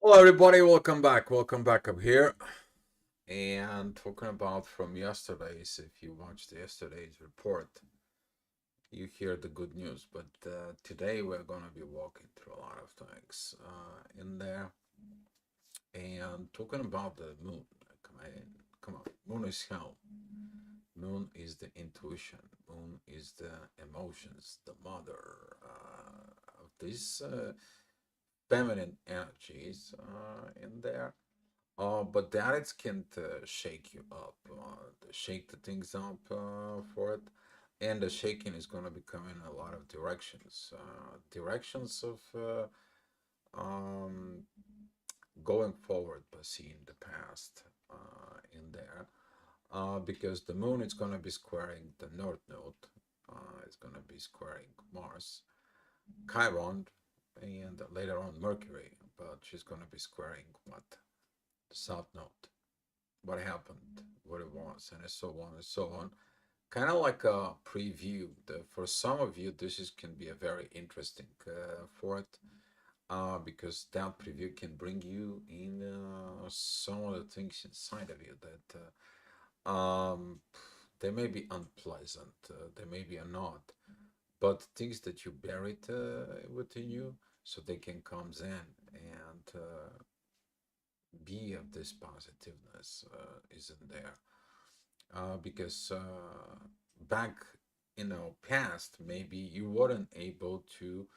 Hello, everybody. Welcome back up here. And talking about from yesterday's, if you watched yesterday's report, you hear the good news. But today we're going to be walking through a lot of things in there and talking about the moon. Come on. Moon is hell. Moon is the intuition. Moon is the emotions, the mother of these feminine energies in there. But that it can shake you up, shake the things up for it, and the shaking is going to be coming in a lot of directions, directions of um, going forward, but seeing the past in there, because the moon is going to be squaring the north node, it's going to be squaring Mars, Chiron, and later on Mercury, but she's going to be squaring what? The south node, what happened, what it was, and so on and so on. Kind of like a preview. For some of you, this is can be a very interesting for it, because that preview can bring you in some of the things inside of you that they may be unpleasant, they may be not, but things that you buried within you, so they can come in and be of this positiveness isn't there because back in the past maybe you weren't able to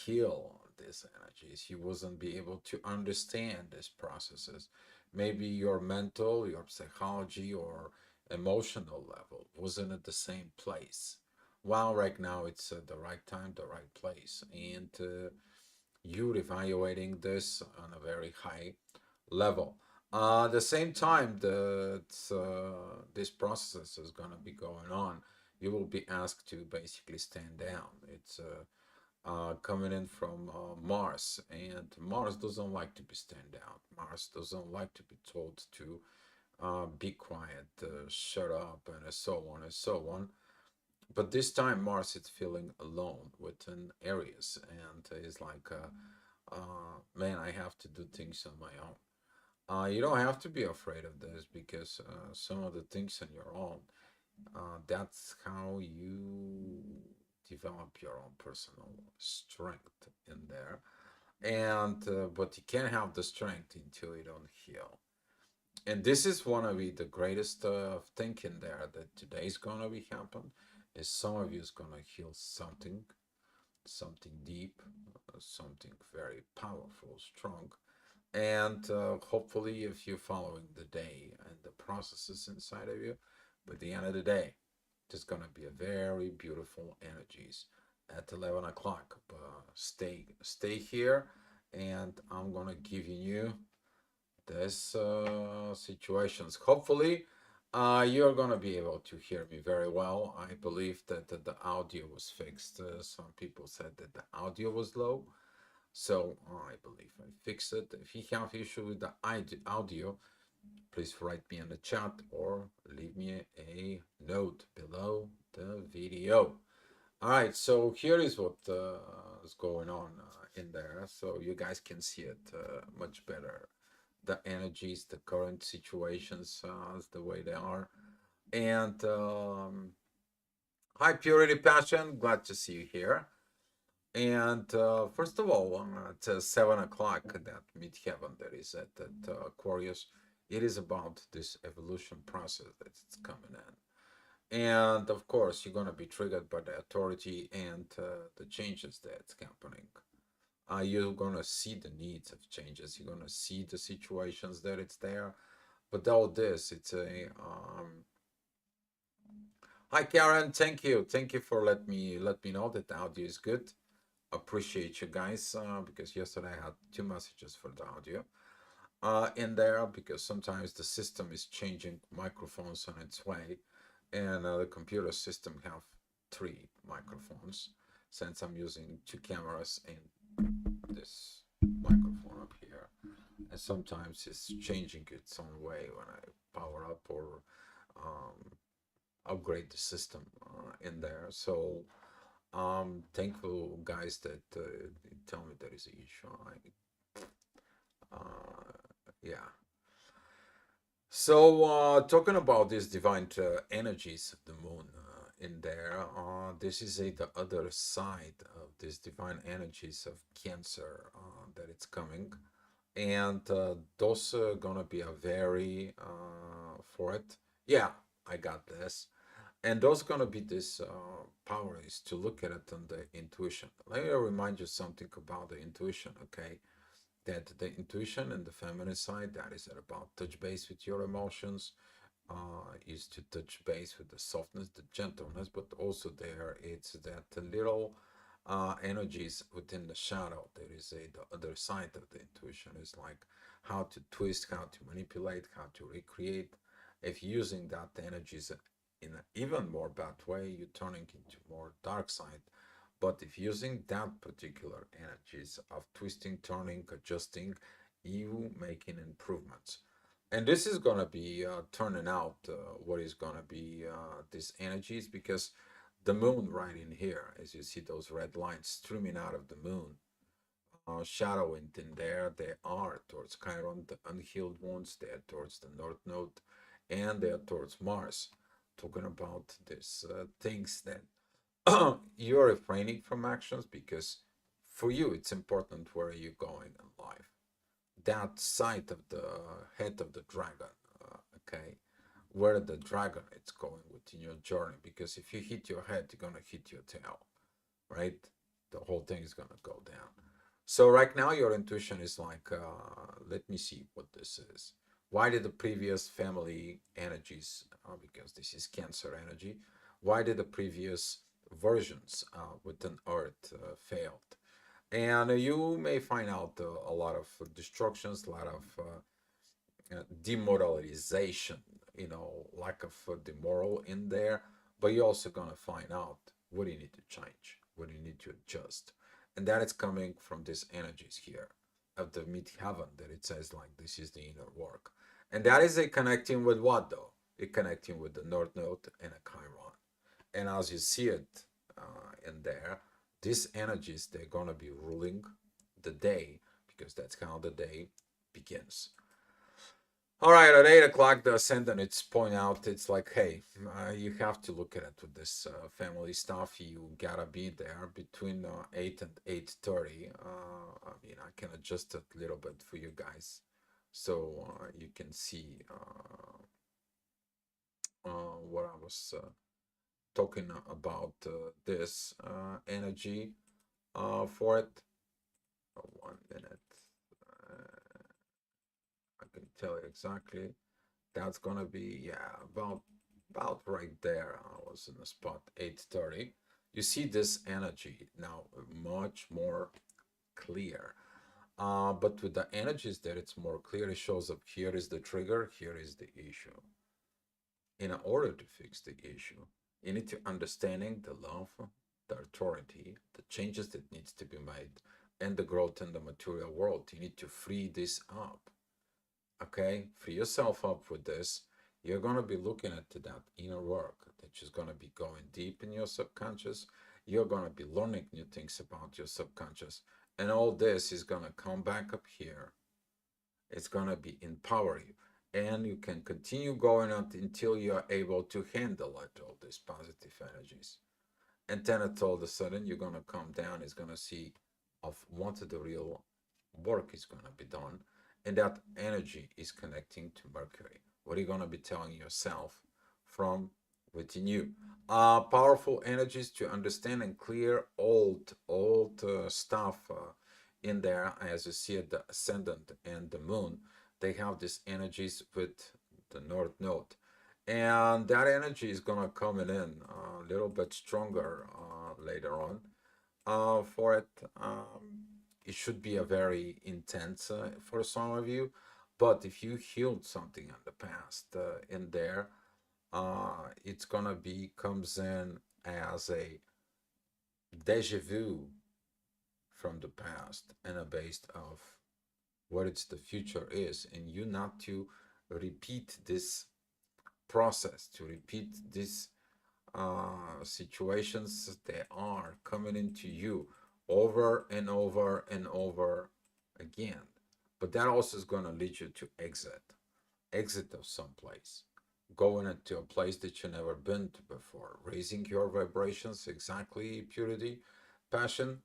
heal these energies, you wasn't be able to understand these processes, maybe your mental, your psychology or emotional level wasn't at the same place, while right now it's the right time, the right place, and you're evaluating this on a very high level. At the same time that this process is going to be going on, you will be asked to basically stand down. It's coming in from Mars, and Mars doesn't like to be stand down. Mars doesn't like to be told to be quiet, shut up, and so on and so on. But this time, Mars is feeling alone within areas, and is like, man, I have to do things on my own. You don't have to be afraid of this because some of the things on your own, that's how you develop your own personal strength in there. And but you can't have the strength until you don't heal. And this is one of the greatest thinking there that today is gonna be happen. Is some of you is gonna heal something, something deep, something very powerful, strong, and hopefully if you're following the day and the processes inside of you, by the end of the day there's going to be a very beautiful energies at 11 o'clock. Stay here, and I'm going to give you this situations. Hopefully you're going to be able to hear me very well. I believe that the audio was fixed. Some people said that the audio was low, so I believe I fixed it. If you have issue with the audio, please write me in the chat or leave me a note below the video. All right, so here is what is going on in there, so you guys can see it much better. The energies, the current situations, the way they are, and hi, Purity Passion, glad to see you here. And first of all, at 7 o'clock, that midheaven that is at that Aquarius, it is about this evolution process that's coming in. And of course, you're going to be triggered by the authority and the changes that's happening. You're going to see the needs of changes. You're going to see the situations that it's there. But all this, it's a hi Karen, thank you, for let me know that the audio is good. Appreciate you guys because yesterday I had two messages for the audio in there, because sometimes the system is changing microphones on its way, and the computer system have three microphones, since I'm using two cameras and this microphone up here, and sometimes it's changing its own way when I power up or um, upgrade the system in there. So thankful guys that tell me there is an issue. Yeah. So, talking about these divine energies of the moon in there, this is the other side of these divine energies of Cancer that it's coming, and those are gonna be a very for it. Yeah, I got this, and those gonna be this power is to look at it on the intuition. Let me remind you something about the intuition, okay? That the intuition and the feminine side, that is about touch base with your emotions, is to touch base with the softness, the gentleness, but also there it's that little energies within the shadow. There is the other side of the intuition is like how to twist, how to manipulate, how to recreate. If using that energies in an even more bad way, you're turning into more dark side. But if using that particular energies of twisting, turning, adjusting, you making improvements. And this is going to be turning out what is going to be these energies, because the moon right in here, as you see those red lines streaming out of the moon, shadowing in there, they are towards Chiron, the unhealed wounds, they are towards the North Node, and they are towards Mars. Talking about these things that you're refraining from actions because for you it's important where are you going in life. That side of the head of the dragon, okay, where the dragon is going within your journey. Because if you hit your head, you're gonna hit your tail, right? The whole thing is gonna go down. So right now your intuition is like, let me see what this is. Why did the previous family energies, because this is Cancer energy, why did the previous versions within Earth failed? And you may find out a lot of destructions, a lot of demoralization, lack of the moral in there. But you're also gonna find out what you need to change, what you need to adjust, and that is coming from these energies here of the mid heaven. That it says like this is the inner work, and that is a connecting with what though? It connecting with the North Node and a Chiron, and as you see it in there, these energies they're gonna be ruling the day because that's how the day begins. All right, at 8 o'clock, the ascendant, it's point out, it's like, hey, you have to look at it with this family stuff. You gotta be there between 8 and 8:30. I mean, I can adjust it a little bit for you guys so you can see what I was talking about this energy for it. 1 minute. I can tell you exactly. That's gonna be, yeah, about right there. I was in the spot 8:30. You see this energy now much more clear. But with the energies that it's more clear, it shows up here is the trigger, here is the issue. In order to fix the issue, you need to understanding the love, the authority, the changes that needs to be made, and the growth in the material world. You need to free this up. Okay, free yourself up with this. You're going to be looking at that inner work that is going to be going deep in your subconscious. You're going to be learning new things about your subconscious, and all this is going to come back up here. It's going to be empower you, and you can continue going on until you are able to handle it, all these positive energies. And then at all of a sudden you're going to come down, is going to see of what the real work is going to be done, and that energy is connecting to Mercury. What are you going to be telling yourself from within you? Powerful energies to understand and clear old stuff in there. As you see at the ascendant and the moon, they have these energies with the North Node, and that energy is gonna come in a little bit stronger later on. For it, it should be a very intense for some of you, but if you healed something in the past in there, it's gonna be comes in as a deja vu from the past and a based of what it's the future is, and you not to repeat this process, to repeat this situations that are coming into you over and over and over again. but that also is going to lead you to exit of some place, going into a place that you never been to before, raising your vibrations, exactly, purity, passion,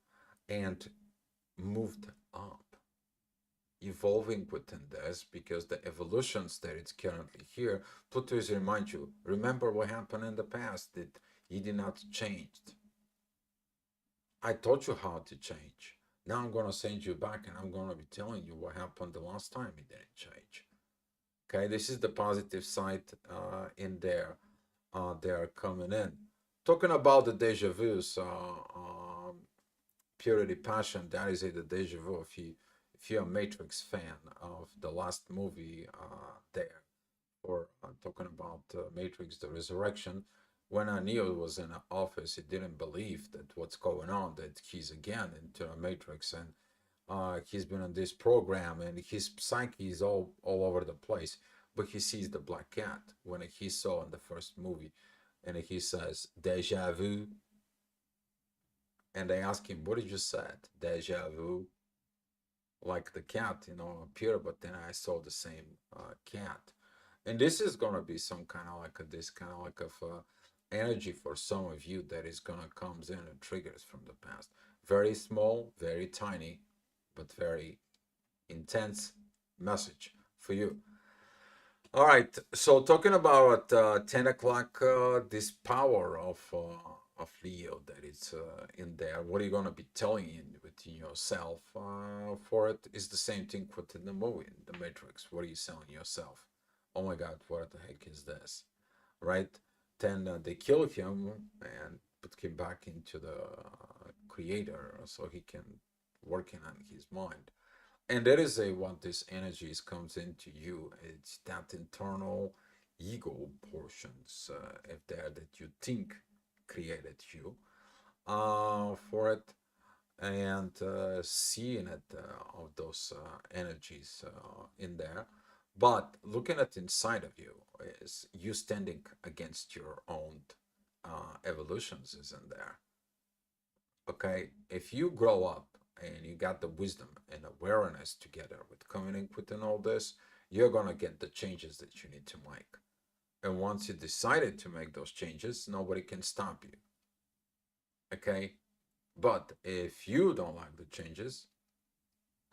and moved up, evolving within this, because the evolutions that it's currently here. Pluto is remind you, remember what happened in the past, that you did not change. I taught you how to change. Now I'm gonna send you back and I'm gonna be telling you what happened the last time it didn't change. Okay, this is the positive side in there. They're coming in. Talking about the deja vus, purity, passion. That is the deja vu. If you're a Matrix fan of the last movie, there, or talking about Matrix: The Resurrection, when Neo was in the office, he didn't believe that what's going on, that he's again into a Matrix, and he's been on this program, and his psyche is all over the place. But he sees the black cat when he saw in the first movie, and he says deja vu, and they ask him, "What did you say?" Deja vu, like the cat, appeared, but then I saw the same cat. And this is gonna be some kind of like this kind of like of energy for some of you that is gonna comes in and triggers from the past. Very small, very tiny, but very intense message for you. All right. So talking about 10 o'clock, this power of Leo that is in there. What are you gonna be telling within yourself for it? Is the same thing within the movie, The Matrix. What are you telling yourself? Oh my God, what the heck is this? Right? Then they kill him and put him back into the creator so he can working on his mind. And that is a what this energies comes into you. It's that internal ego portions, if there that you think created you for it, and seeing it of those energies in there. But looking at inside of you is you standing against your own evolutions is in there. Okay, if you grow up and you got the wisdom and awareness together with coming within all this, you're gonna get the changes that you need to make. And once you decided to make those changes, nobody can stop you. Okay, but if you don't like the changes,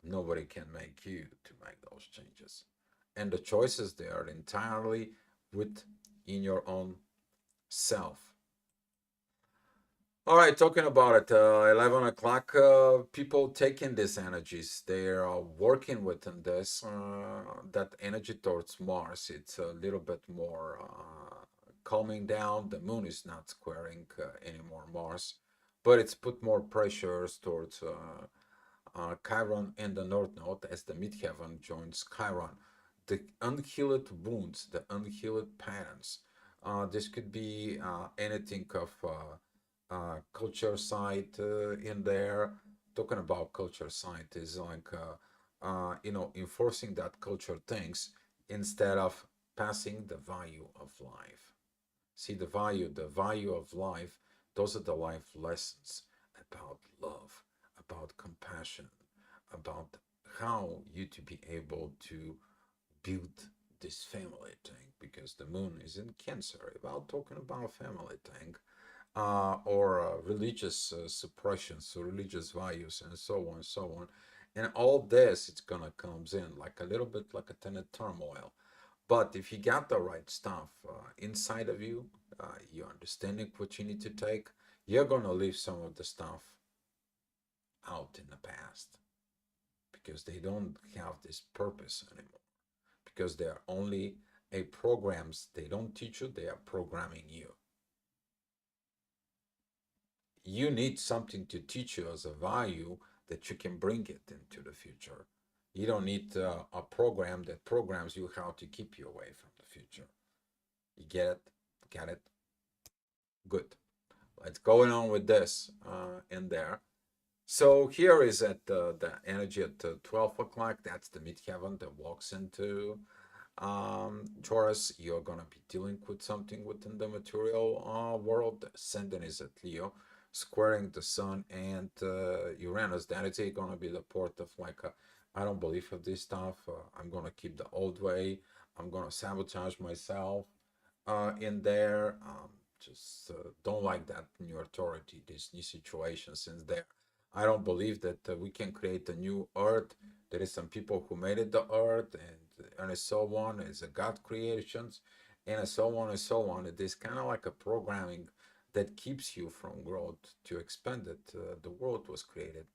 nobody can make you to make those changes. And the choices they are entirely with in your own self. All right, talking about it, 11 o'clock, people taking these energies, they are working within this, that energy towards Mars. It's a little bit more calming down. The moon is not squaring anymore Mars, but it's put more pressures towards Chiron in the North Node as the midheaven joins Chiron. The unhealed wounds, the unhealed patterns. This could be anything of culture side in there. Talking about culture side is like enforcing that culture things instead of passing the value of life. See the value of life. Those are the life lessons about love, about compassion, about how you to be able to build this family thing, because the moon is in Cancer. About talking about family thing, or religious suppressions, so religious values, and so on and so on. And all this, it's gonna comes in like a little bit like a ten of turmoil. But if you got the right stuff inside of you, you're understanding what you need to take, you're gonna leave some of the stuff out in the past, because they don't have this purpose anymore. Because they are only a programs. They don't teach you, they are programming you. You need something to teach you as a value that you can bring it into the future. You don't need a program that programs you how to keep you away from the future. You get it? Get it? Good. Let's going on with this in there. So here is at the energy at 12 o'clock. That's the midheaven that walks into Taurus. You're going to be dealing with something within the material world. Ascendant is at Leo, squaring the sun and Uranus. That is going to be the port of like I don't believe in this stuff. I'm gonna keep the old way. I'm gonna sabotage myself in there. Just don't like that new authority, this new situation. Since there, I don't believe that we can create a new earth. There is some people who made it the earth, and so on. It's a God creations, and so on and so on. It is kind of like a programming that keeps you from growth to expand it. The world was created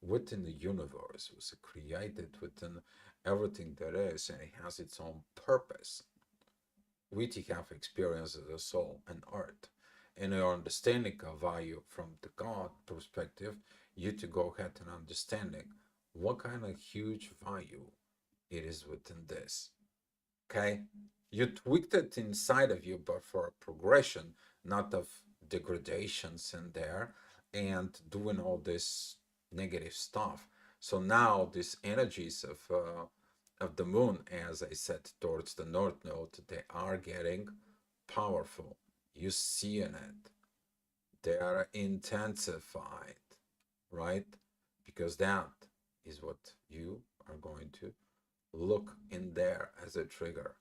within the universe, was created within everything that is, and it has its own purpose. We have experience as a soul and art. In your understanding of value from the God perspective, you to go ahead and understanding what kind of huge value it is within this. Okay? You tweaked it inside of you, but for a progression, not of degradations in there and doing all this negative stuff. So now these energies of the moon, as I said, towards the north node, they are getting powerful. You seeing it. They are intensified, right? Because that is what you are going to look in there as a trigger.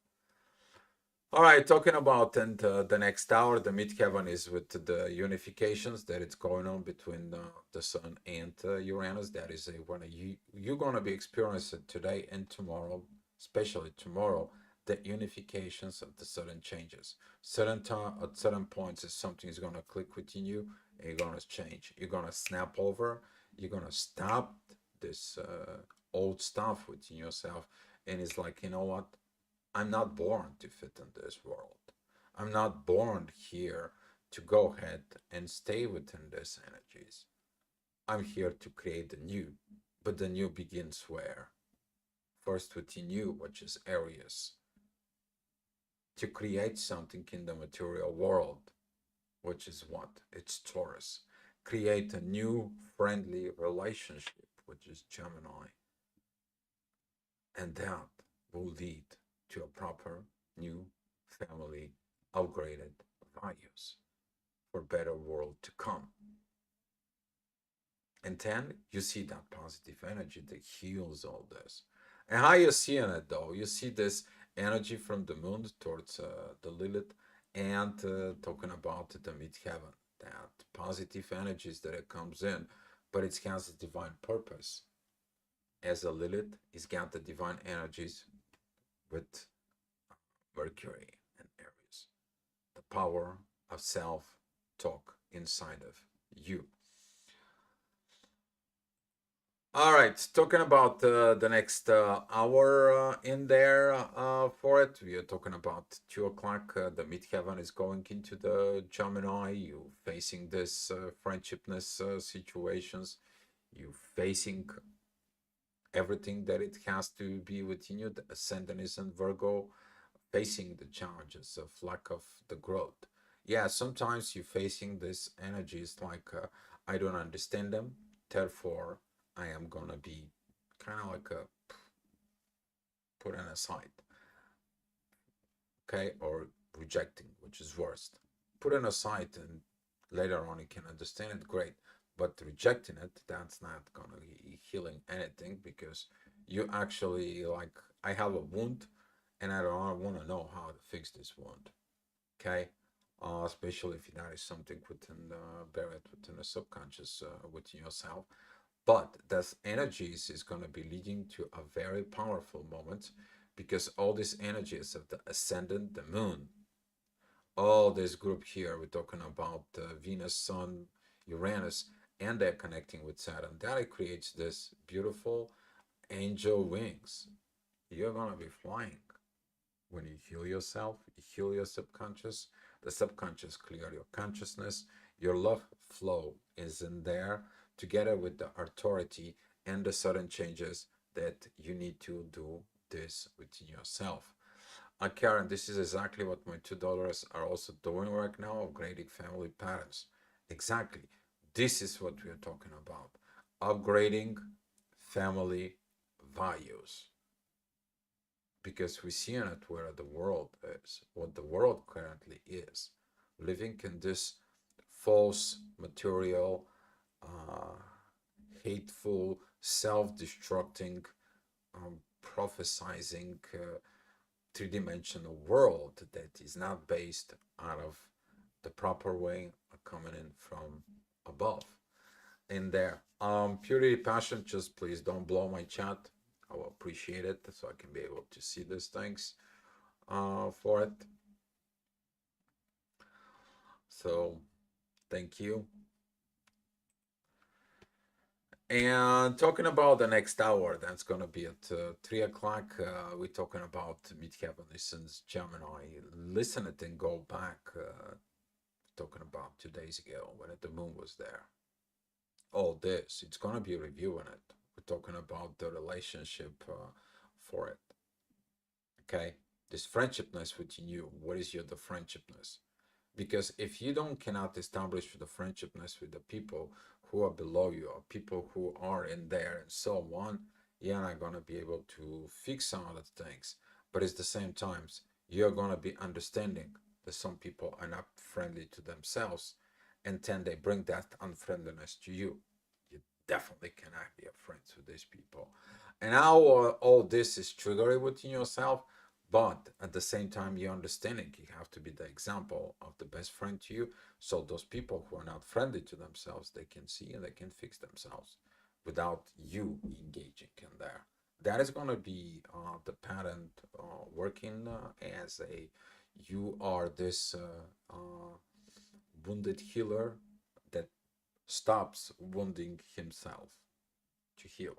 All right, talking about and the next hour, the midheaven is with the unifications that it's going on between the Sun and Uranus. That is a one you're going to be experiencing today and tomorrow, especially tomorrow, the unifications of the sudden changes. Certain time at certain points, if something is going to click within you, and you're going to change. You're going to snap over. You're going to stop this old stuff within yourself, and it's like, you know what? I'm not born to fit in this world. I'm not born here to go ahead and stay within these energies. I'm here to create the new. But the new begins where? First within you, which is Aries. To create something in the material world, which is what? It's Taurus. Create a new friendly relationship, which is Gemini. And that will lead to a proper new family upgraded values for better world to come. And then you see that positive energy that heals all this. And how you seeing it though? You see this energy from the moon towards the Lilith, and talking about the midheaven, that positive energies that it comes in, but it has a divine purpose. As a Lilith, it's got the divine energies with Mercury and Aries, the power of self talk inside of you. All right, talking about the next hour in there for it. We are talking about 2 o'clock. The midheaven is going into the Gemini. You facing this friendshipness situations. You facing everything that it has to be within you. The ascendant is in Virgo, facing the challenges of lack of the growth. Yeah, sometimes you're facing this energies like I don't understand them, therefore I am gonna be kind of like a put on aside, okay, or rejecting, which is worst. Put it aside and later on you can understand it, great. But rejecting it, that's not gonna be healing anything because you actually like I have a wound and I don't want to know how to fix this wound. Okay, especially if that is something within buried within the subconscious within yourself. But that energies is going to be leading to a very powerful moment because all these energies of the ascendant, the moon, all this group here, we're talking about Venus, Sun, Uranus, and they're connecting with Saturn. That creates this beautiful angel wings. You're going to be flying. When you heal yourself, you heal your subconscious. The subconscious clear your consciousness. Your love flow is in there together with the authority and the sudden changes that you need to do this within yourself. Karen, this is exactly what my $2 are also doing right now, upgrading family patterns. Exactly. This is what we are talking about. Upgrading family values because we see in it where the world is, what the world currently is, living in this false material, uh, hateful, self-destructing prophesizing three-dimensional world that is not based out of the proper way, coming in from above. In there, purity passion, just please don't blow my chat. I will appreciate it so I can be able to see these things for it. So thank you. And talking about the next hour, that's going to be at 3 o'clock. We're talking about Midheaven Listens Gemini. Listen it and go back. Talking about 2 days ago when the moon was there. All this, it's going to be reviewing it. We're talking about the relationship for it. Okay? This friendshipness within you. What is your the friendshipness? Because if you don't cannot establish the friendshipness with the people who are below you or people who are in there and so on, you're not going to be able to fix some of the things. But at the same times, you're going to be understanding that some people are not friendly to themselves, and then they bring that unfriendliness to you. You definitely cannot be a friend with these people. And how all this is triggering within yourself, but at the same time, you're understanding you have to be the example of the best friend to you. So those people who are not friendly to themselves, they can see and they can fix themselves without you engaging in there. That is going to be the pattern working as a you are this wounded healer that stops wounding himself to heal.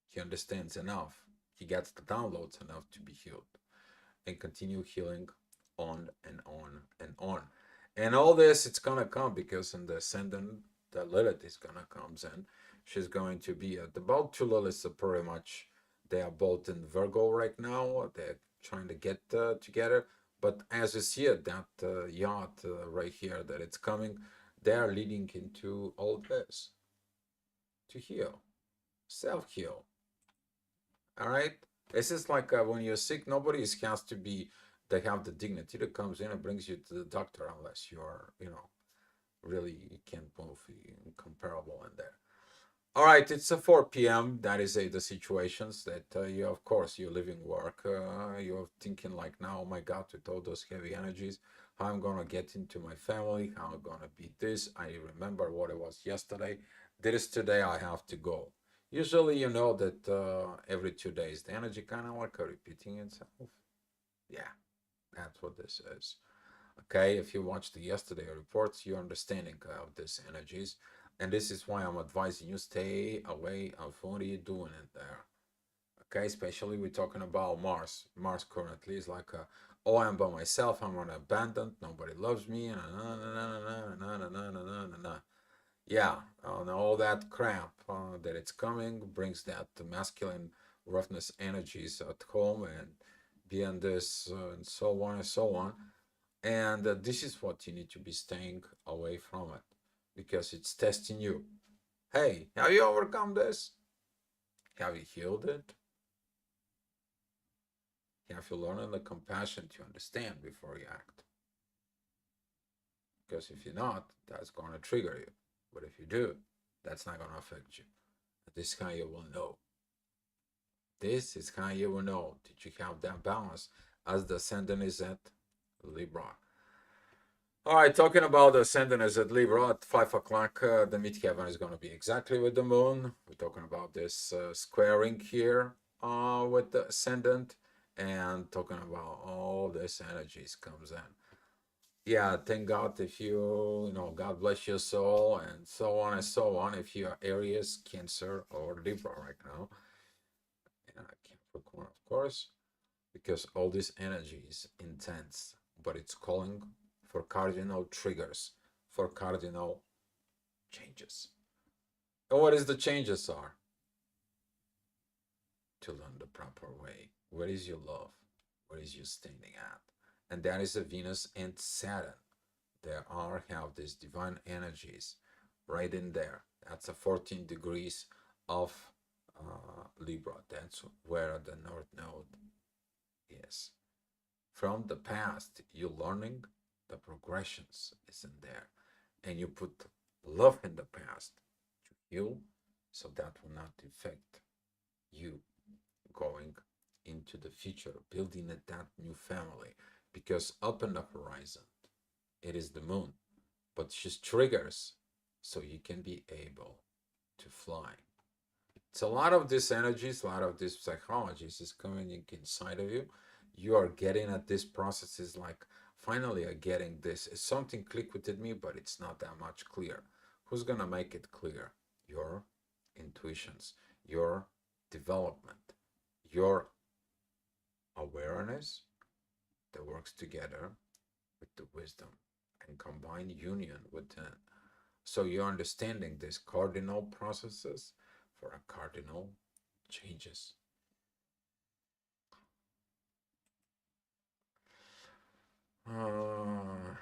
He understands enough. He gets the downloads enough to be healed and continue healing on and on and on. And all this, it's going to come because in the ascendant, the Lilith is going to come in. She's going to be at about two Liliths are pretty much, they are both in Virgo right now. They're trying to get together. But as you see it, that yacht right here that it's coming, they are leading into all this to heal, self-heal. All right. This is like when you're sick, nobody has to be, they have the dignity that comes in and brings you to the doctor unless you're, really you can't move comparable in there. All right, it's a 4 p.m. That is the situations that you, of course, you're living work. You're thinking like now, oh my God, with all those heavy energies, how I'm going to get into my family, how I'm going to beat this. I remember what it was yesterday. This today, I have to go. Usually, you know that every 2 days, the energy kind of like repeating itself. Yeah, that's what this is. Okay, if you watched the yesterday reports, you're understanding of these energies. And this is why I'm advising you stay away of what are you doing in there. Okay, especially we're talking about Mars. Mars currently is like, oh, I'm by myself, I'm on abandoned, nobody loves me, yeah, and all that crap that it's coming brings that masculine roughness energies at home and beyond this and so on and so on. And this is what you need to be staying away from it because it's testing you. Hey, have you overcome this? Have you healed it? Have you learned the compassion to understand before you act? Because if you're not, that's going to trigger you. But if you do, that's not going to affect you. This is how you will know. This is how you will know that you have that balance as the ascendant is at Libra. All right, talking about the ascendant is at Libra at 5 o'clock. The midheaven is going to be exactly with the moon. We're talking about this squaring here with the ascendant and talking about all this energies comes in. Yeah, thank God if God bless your soul and so on and so on. If you are Aries, Cancer, or Libra right now, and I can't Capricorn, of course, because all this energy is intense, but it's calling for cardinal triggers, for cardinal changes. And what is the changes are? To learn the proper way. Where is your love? Where is you standing at? And that is a Venus and Saturn. There are have these divine energies right in there. That's a 14 degrees of Libra. That's where the North Node is. From the past, you're learning the progressions is in there. And you put love in the past to heal so that will not affect you going into the future, building that new family. Because up in the horizon, it is the moon, but she's triggers so you can be able to fly. It's a lot of this energies, a lot of this psychologies is coming inside of you. You are getting at this process is like finally I'm getting this. It's something click within me, but it's not that much clear. Who's gonna make it clear? Your intuitions, your development, your awareness that works together with the wisdom and combined union within. So you're understanding these cardinal processes for a cardinal changes. Uh,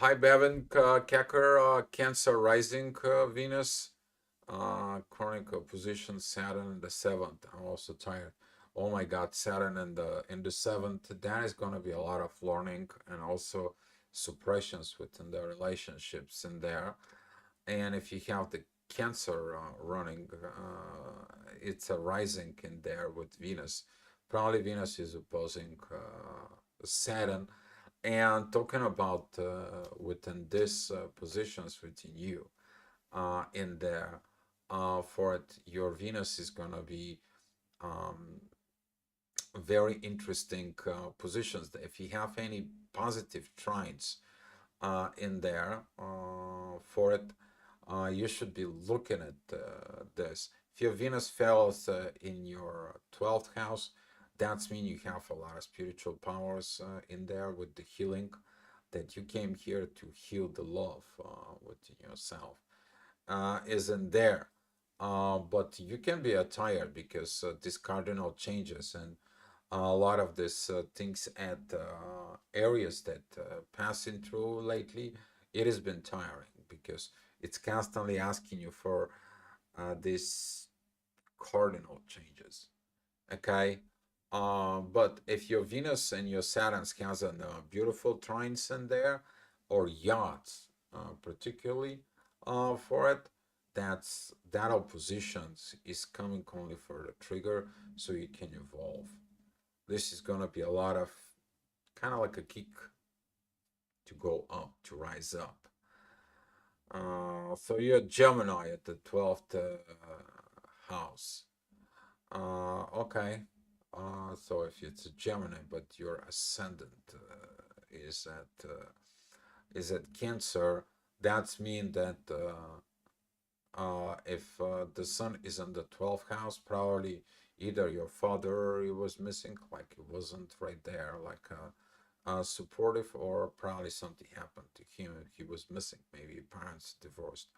Hi, Bevan Kecker, Cancer rising Venus, chronic opposition Saturn in the seventh. I'm also tired. Oh my God, Saturn in the seventh. That is going to be a lot of learning and also suppressions within the relationships in there. And if you have the Cancer running, it's a rising in there with Venus. Probably Venus is opposing Saturn. And talking about within this positions within you in there, for it, your Venus is going to be um, very interesting positions. If you have any positive trines in there for it, you should be looking at this. If your Venus falls in your 12th house, that's mean you have a lot of spiritual powers in there with the healing that you came here to heal the love within yourself isn't there. But you can be tired because these cardinal changes and a lot of these things at areas that passing through lately, it has been tiring because it's constantly asking you for these cardinal changes. Okay. But if your Venus and your Saturn has a beautiful trines in there, or yachts, particularly for it, that oppositions is coming only for the trigger, so you can evolve. This is gonna be a lot of kind of like a kick to go up, to rise up. So you're Gemini at the 12th house. Okay. So if it's a Gemini, but your ascendant is at Cancer, that's mean that if the Sun is in the 12th house, probably either your father he was missing, like he wasn't right there, like supportive, or probably something happened to him. He was missing. Maybe parents divorced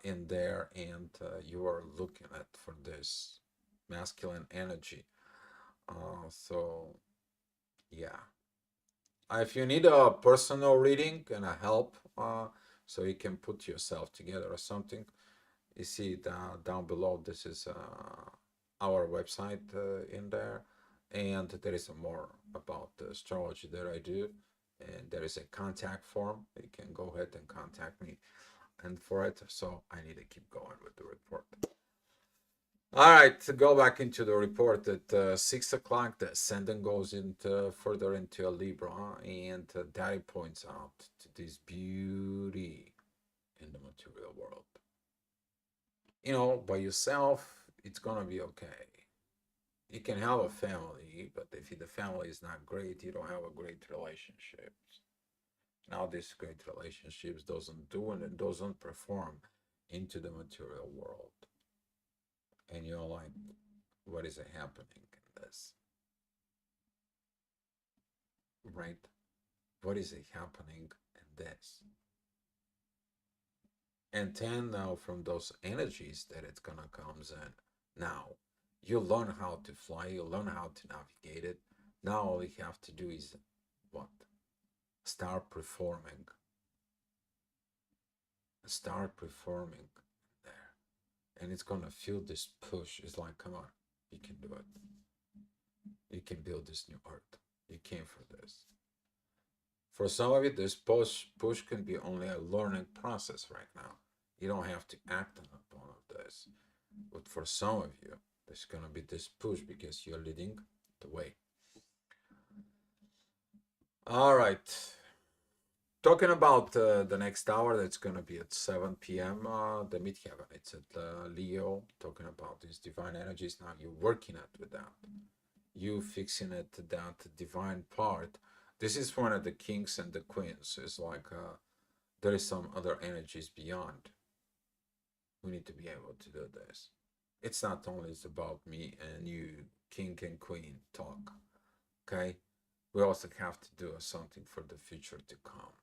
in there, and you are looking at for this masculine energy. So yeah, if you need a personal reading and a help, so you can put yourself together or something, you see down below. This is our website in there, and there is more about the astrology that I do, and there is a contact form. You can go ahead and contact me, and for it. So I need to keep going with the report. All right, to go back into the report at 6 o'clock, the ascendant goes into further into a Libra, and Daddy points out to this beauty in the material world. You know, by yourself, it's gonna be okay. You can have a family, but if the family is not great, you don't have a great relationship. Now, this great relationships doesn't do and it doesn't perform into the material world, and you're like, what is happening in this, right? What is happening in this? And then now from those energies that it's gonna comes in, now you learn how to fly, you learn how to navigate it. Now all you have to do is what? Start performing. Start performing there. And it's gonna feel this push. It's like, come on, you can do it. You can build this new earth. You came for this. For some of it, this push can be only a learning process right now. You don't have to act on upon of this. But for some of you, there's gonna be this push because you're leading the way. All right. Talking about the next hour, that's gonna be at 7 p.m. The midheaven. It's at Leo. Talking about these divine energies. Now you're working at with that. You fixing it to that divine part. This is one of the kings and the queens. It's like there is some other energies beyond. We need to be able to do this. It's not only it's about me and you, king and queen talk. Okay, we also have to do something for the future to come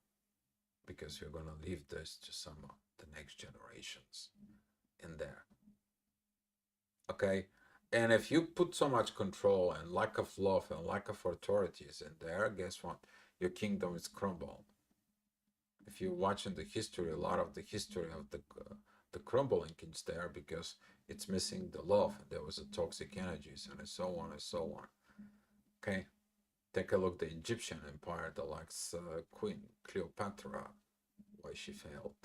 because we're gonna leave this to some of the next generations in there. Okay, and if you put so much control and lack of love and lack of authorities in there, guess what? Your kingdom is crumble. If you're watching the history, a lot of the history of the crumbling is there because it's missing the love. There was a toxic energies and so on and so on. Okay, take a look at the Egyptian empire, the likes Queen Cleopatra, why she failed.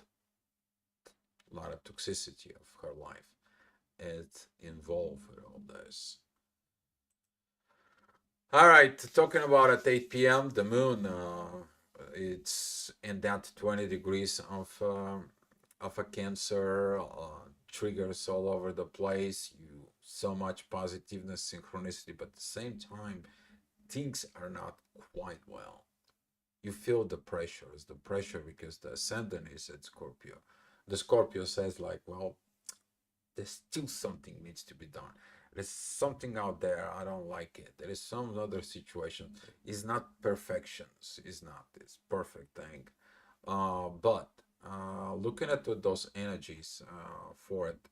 A lot of toxicity of her life. It involved with all this. All right, talking about at 8 p.m. the moon. It's in that 20 degrees of a Cancer. Triggers all over the place. You so much positiveness, synchronicity, but at the same time, things are not quite well. You feel the pressure because the ascendant is at Scorpio. The Scorpio says like, well, there's still something needs to be done. There's something out there I don't like it. There is some other situation. It's not perfections. It's not this perfect thing. But looking at those energies for it,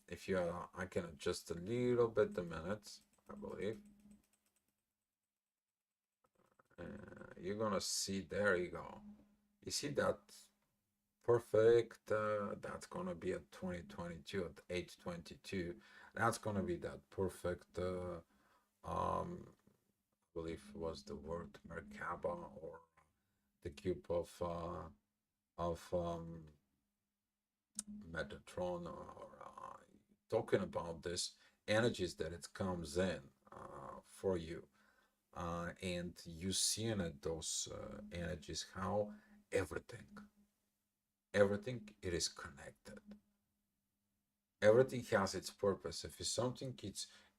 if you I can adjust a little bit the minutes, I believe. You're gonna see. There you go. You see that perfect. That's gonna be at 2022 at 8:22. That's gonna be that perfect. I believe was the word Merkaba or the cube of Metatron or talking about this energies that it comes in for you. And you seeing it, those energies, how everything, everything it is connected. Everything has its purpose. If it's something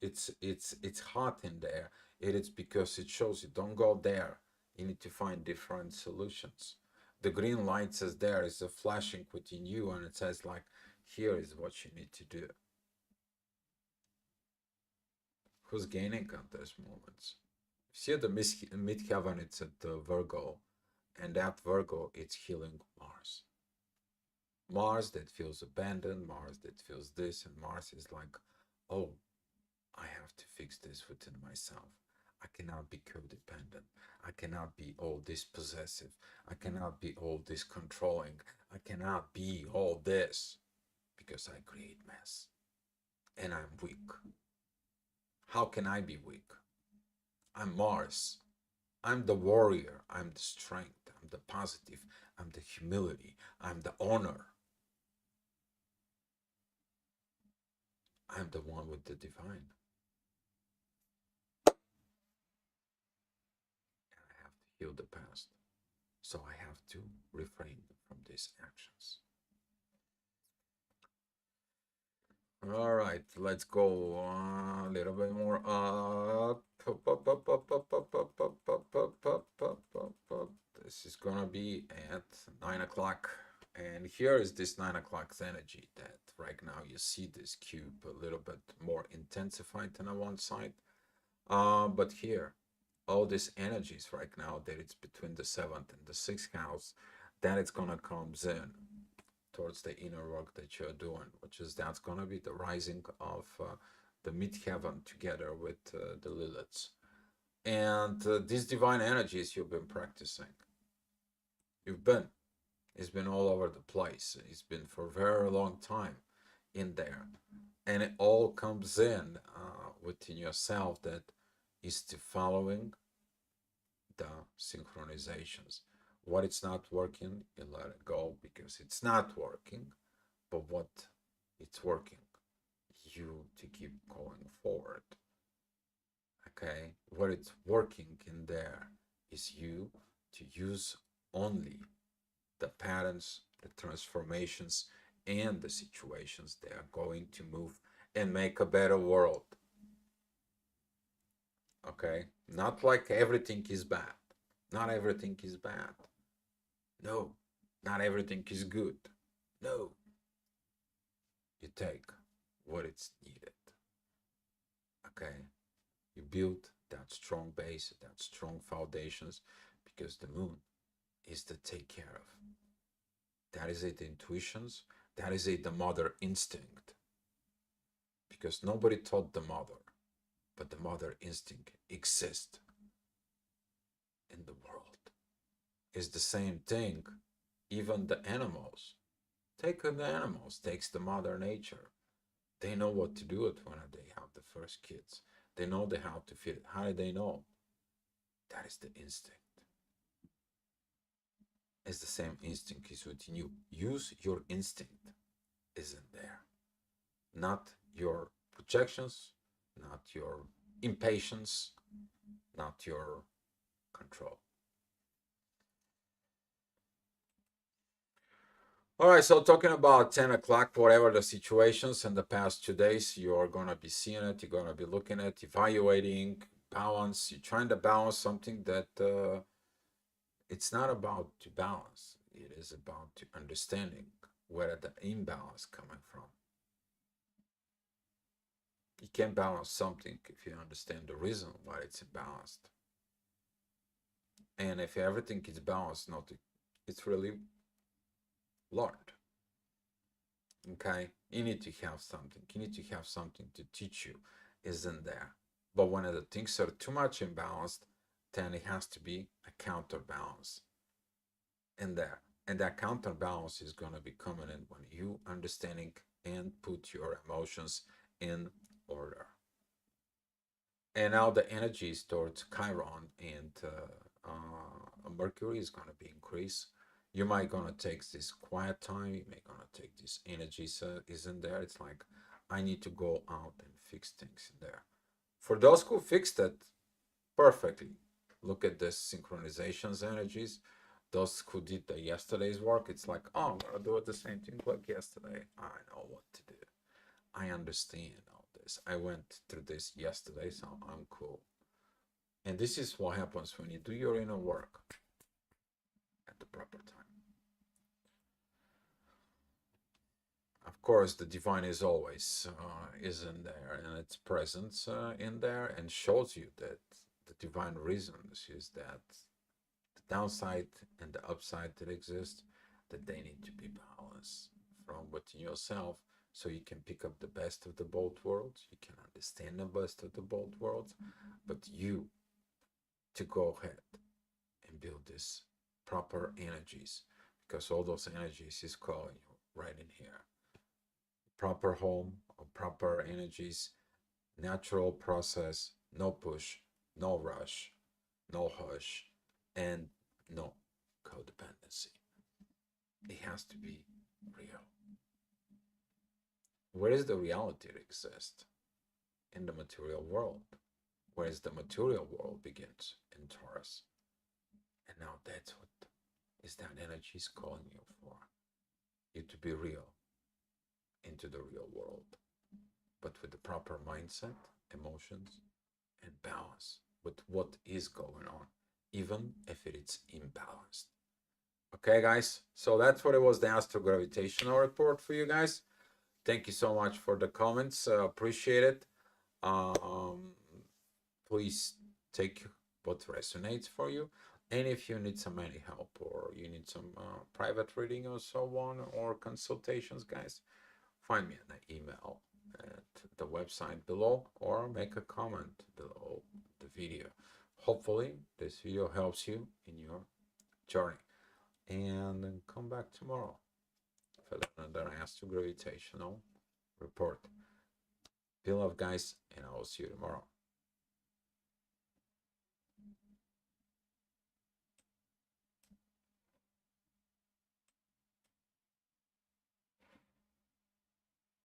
it's hot in there, it is because it shows you don't go there. You need to find different solutions. The green light says there is a flashing within you, and it says like, here is what you need to do. Who's gaining at those moments? See the midheaven, it's at the Virgo, and that Virgo, it's healing Mars. Mars that feels abandoned, Mars that feels this, and Mars is like, oh, I have to fix this within myself. I cannot be codependent. I cannot be all this possessive. I cannot be all this controlling. I cannot be all this because I create mess and I'm weak. How can I be weak? I'm Mars. I'm the warrior. I'm the strength. I'm the positive. I'm the humility. I'm the honor. I'm the one with the divine. And I have to heal the past. So I have to refrain from these actions. All right, let's go a little bit more up. This is gonna be at 9 o'clock. And here is this 9 o'clock's energy that right now you see this cube a little bit more intensified than on one side. But here, all these energies right now that it's between the seventh and the sixth house, then it's gonna comes in towards the inner work that you're doing, which is that's gonna be the rising of the midheaven together with the Liliths. And these divine energies you've been practicing. You've been. It's been all over the place. It's been for a very long time in there. And it all comes in within yourself that is to following the synchronizations. What it's not working, you let it go because it's not working. But what it's working, you to keep going forward. Okay, what it's working in there is you to use only the patterns, the transformations, and the situations they are going to move and make a better world. Okay, not like everything is bad. Not everything is bad. No, not everything is good. No, you take what it's needed. Okay, you build that strong base, that strong foundations, because the moon is to take care of. That is it, the intuitions. That is it, the mother instinct. Because nobody taught the mother, but the mother instinct exists in the world. It's the same thing. Even the animals. Take the animals, takes the mother nature. They know what to do it when they have the first kids. They know they how to feed it. How do they know? That is the instinct. It's the same instinct is within you. Use your instinct. Isn't there? Not your projections, not your impatience, not your control. All right, so talking about 10 o'clock, whatever the situations in the past 2 days, you're going to be seeing it, you're going to be looking at, evaluating, balance. You're trying to balance something that it's not about to balance. It is about to understanding where the imbalance coming from. You can't balance something if you understand the reason why it's imbalanced. And if everything is balanced, nothing, it's really learned. Okay, you need to have something. You need to have something to teach you, isn't there? But when the things are too much imbalanced, then it has to be a counterbalance in there. And that counterbalance is going to be coming in when you understanding and put your emotions in order. And now the energy is towards Chiron, and Mercury is going to be increased. You might gonna take this quiet time. You may gonna take this energy is in there. It's like I need to go out and fix things in there. For those who fixed it perfectly, look at this synchronizations energies. Those who did the yesterday's work, it's like, oh, I'm gonna do it the same thing like yesterday. I know what to do. I understand all this. I went through this yesterday, so I'm cool. And this is what happens when you do your inner work at the proper time. Of course, the divine is always is in there, and its presence in there, and shows you that the divine reasons is that the downside and the upside that exist, that they need to be balanced from within yourself, so you can pick up the best of the both worlds. You can understand the best of the both worlds, but you to go ahead and build this proper energies, because all those energies is calling you right in here. Proper home or proper energies, natural process, no push, no rush, no hush, and no codependency. It has to be real. Where is the reality that exists? In the material world. Whereas the material world begins in Taurus. And now that's what is that energy is calling you for. You to be real into the real world, but with the proper mindset, emotions, and balance with what is going on, even if it is imbalanced. Okay, guys, so that's what it was, the astro gravitational report for you guys. Thank you so much for the comments. Appreciate it. Please take what resonates for you. And if you need some any help or you need some private reading or so on, or consultations, guys, find me an email at the website below or make a comment below the video. Hopefully this video helps you in your journey. And then come back tomorrow for another astro gravitational report. Be love, guys, and I will see you tomorrow.